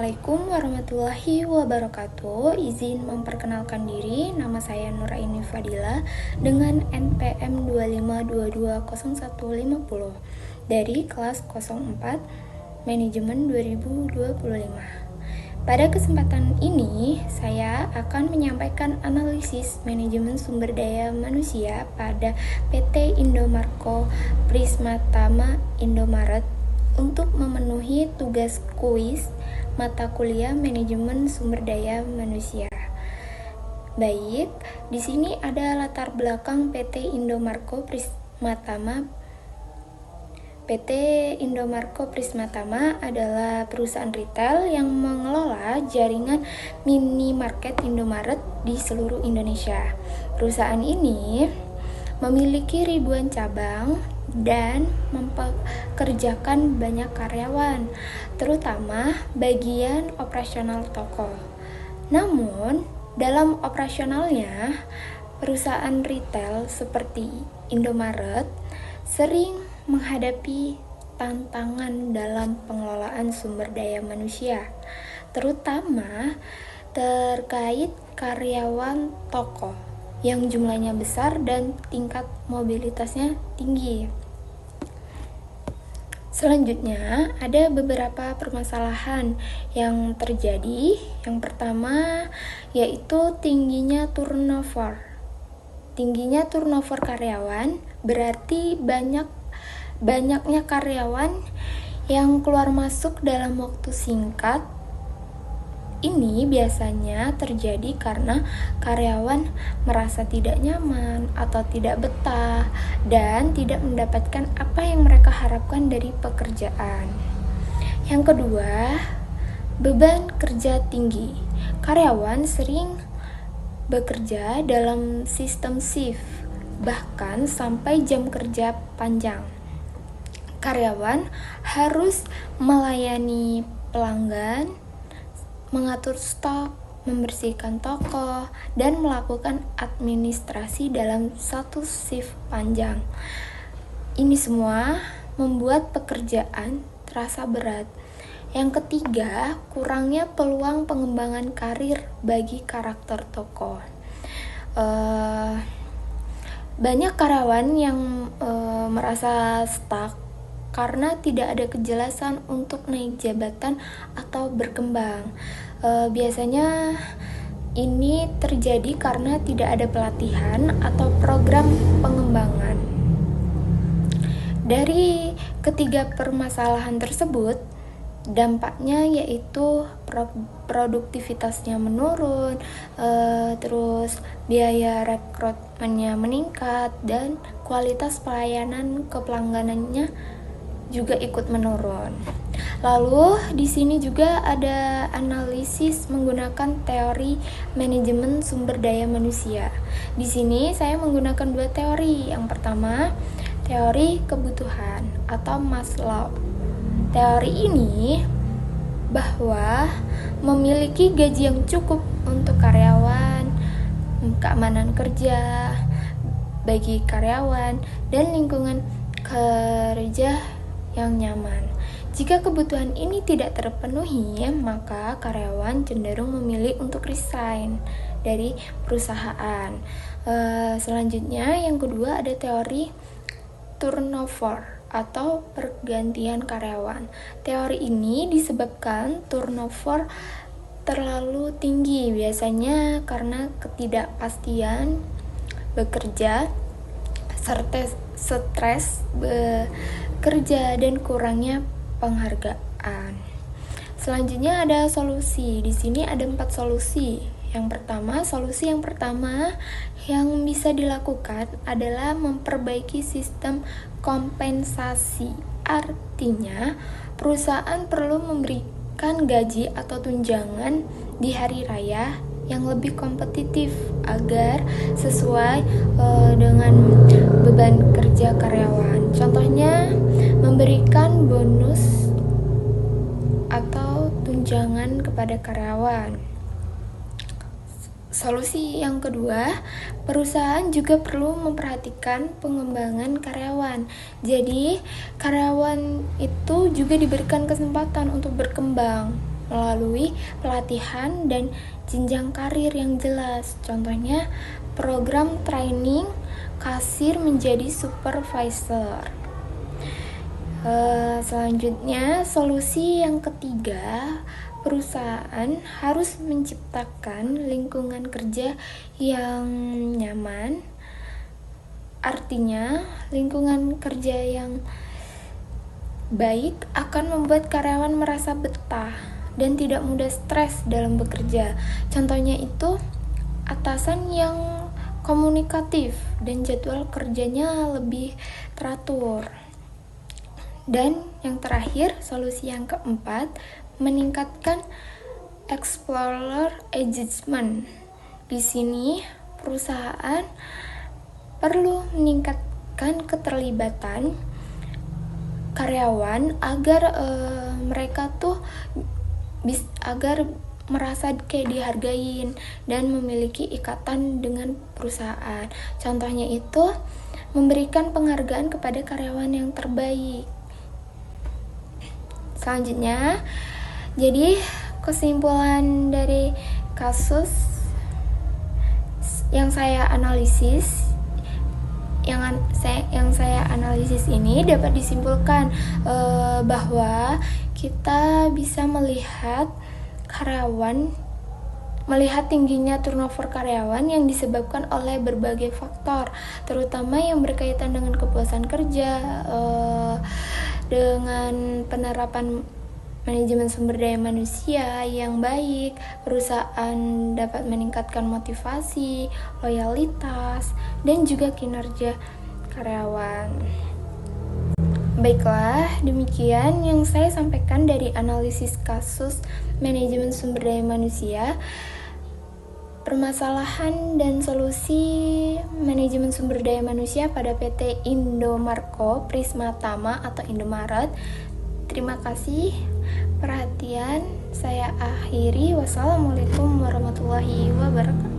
Assalamualaikum warahmatullahi wabarakatuh. Izin memperkenalkan diri, nama saya Nuraini Fadila dengan NPM 25220150 dari kelas 04 Manajemen 2025. Pada kesempatan ini, saya akan menyampaikan analisis manajemen sumber daya manusia pada PT Indomarko Prismatama Indomaret untuk memenuhi tugas kuis mata kuliah manajemen sumber daya manusia. Baik, di sini ada latar belakang PT Indomarko Prismatama. PT Indomarko Prismatama adalah perusahaan retail yang mengelola jaringan minimarket Indomaret di seluruh Indonesia. Perusahaan ini memiliki ribuan cabang dan mempekerjakan banyak karyawan, terutama bagian operasional toko. Namun, dalam operasionalnya, perusahaan retail seperti Indomaret sering menghadapi tantangan dalam pengelolaan sumber daya manusia, terutama terkait karyawan toko yang jumlahnya besar dan tingkat mobilitasnya tinggi. Selanjutnya, ada beberapa permasalahan yang terjadi. Yang pertama, yaitu tingginya turnover. Tingginya turnover karyawan berarti banyaknya karyawan yang keluar masuk dalam waktu singkat. Ini biasanya terjadi karena karyawan merasa tidak nyaman atau tidak betah dan tidak mendapatkan apa yang mereka harapkan dari pekerjaan. Yang kedua, beban kerja tinggi. Karyawan sering bekerja dalam sistem shift, bahkan sampai jam kerja panjang. Karyawan harus melayani pelanggan, mengatur stok, membersihkan toko, dan melakukan administrasi dalam satu shift panjang. Ini semua membuat pekerjaan terasa berat. Yang ketiga, kurangnya peluang pengembangan karir bagi karakter toko. Banyak karyawan yang merasa stuck karena tidak ada kejelasan untuk naik jabatan atau berkembang. Biasanya ini terjadi karena tidak ada pelatihan atau program pengembangan. Dari ketiga permasalahan tersebut, dampaknya yaitu produktivitasnya menurun, terus biaya rekrutmennya meningkat, dan kualitas pelayanan ke pelangganannya juga ikut menurun. Lalu di sini juga ada analisis menggunakan teori manajemen sumber daya manusia. Di sini saya menggunakan dua teori. Yang pertama, teori kebutuhan atau Maslow. Teori ini bahwa memiliki gaji yang cukup untuk karyawan, keamanan kerja bagi karyawan, dan lingkungan kerja yang nyaman. Jika kebutuhan ini tidak terpenuhi, maka karyawan cenderung memilih untuk resign dari perusahaan. Selanjutnya, yang kedua ada teori turnover atau pergantian karyawan. Teori ini disebabkan turnover terlalu tinggi, biasanya karena ketidakpastian bekerja, stres bekerja, dan kurangnya penghargaan. Selanjutnya ada solusi. Di sini ada 4 solusi. Solusi yang pertama yang bisa dilakukan adalah memperbaiki sistem kompensasi. Artinya, perusahaan perlu memberikan gaji atau tunjangan di hari raya yang lebih kompetitif agar sesuai dengan beban kerja karyawan. Contohnya, memberikan bonus atau tunjangan kepada karyawan. Solusi yang kedua, perusahaan juga perlu memperhatikan pengembangan karyawan. Jadi, karyawan itu juga diberikan kesempatan untuk berkembang. melalui pelatihan dan jenjang karir yang jelas. Contohnya, program training kasir menjadi supervisor. Selanjutnya, solusi yang ketiga, perusahaan harus menciptakan lingkungan kerja yang nyaman. Artinya, lingkungan kerja yang baik akan membuat karyawan merasa betah dan tidak mudah stres dalam bekerja. Contohnya itu, atasan yang komunikatif dan jadwal kerjanya lebih teratur. Dan yang terakhir, solusi yang keempat, meningkatkan explorer engagement. Di sini perusahaan perlu meningkatkan keterlibatan karyawan agar mereka agar merasa kayak dihargain dan memiliki ikatan dengan perusahaan. Contohnya itu memberikan penghargaan kepada karyawan yang terbaik. Selanjutnya, jadi kesimpulan dari kasus yang saya analisis ini dapat disimpulkan bahwa kita bisa melihat tingginya turnover karyawan yang disebabkan oleh berbagai faktor, terutama yang berkaitan dengan kepuasan kerja, dengan penerapan manajemen sumber daya manusia yang baik. Perusahaan dapat meningkatkan motivasi, loyalitas, dan juga kinerja karyawan. Baiklah, demikian yang saya sampaikan dari analisis kasus manajemen sumber daya manusia. Permasalahan dan solusi manajemen sumber daya manusia pada PT Indomarko Prisma Tama atau Indomaret. Terima kasih perhatian. Saya akhiri. Wassalamualaikum warahmatullahi wabarakatuh.